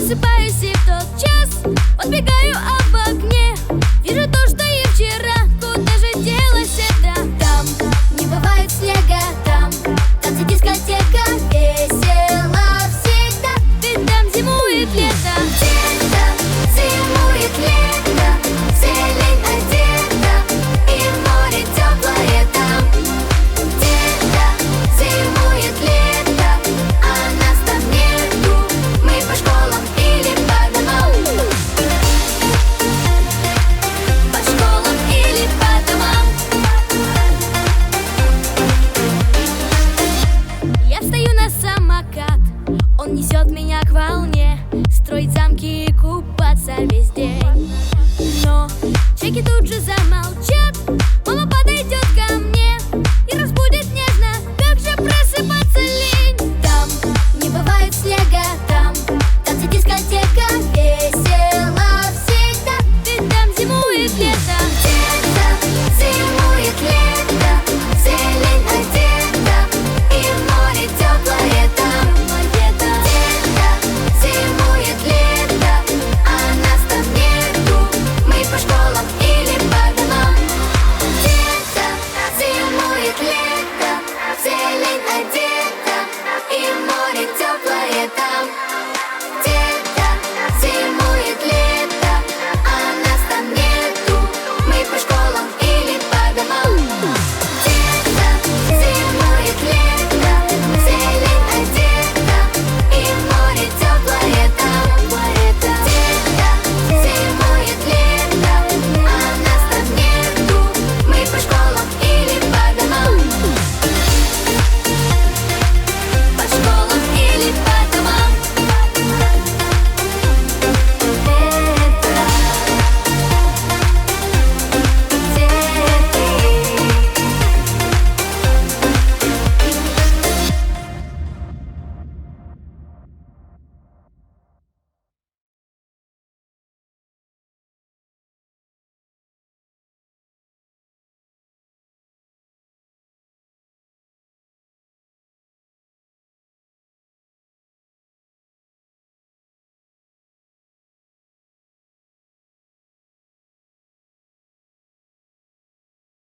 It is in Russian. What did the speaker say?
Просыпаюсь и в тот час подбегаю, а в окне вижу то, что и вчера. Куда же делось это? Там не бывает снега, там где дискотека, весело всегда, ведь там зимует лето. Где-то зимует лето, зелень одета, и море теплое там. Где-то зимует лето, а нас там нету, мы по школам или по домам. По школам или по домам. Я встаю на самокат, он несет меня к волне, строить замки и купаться весь день. Но чайки тут же замолчали.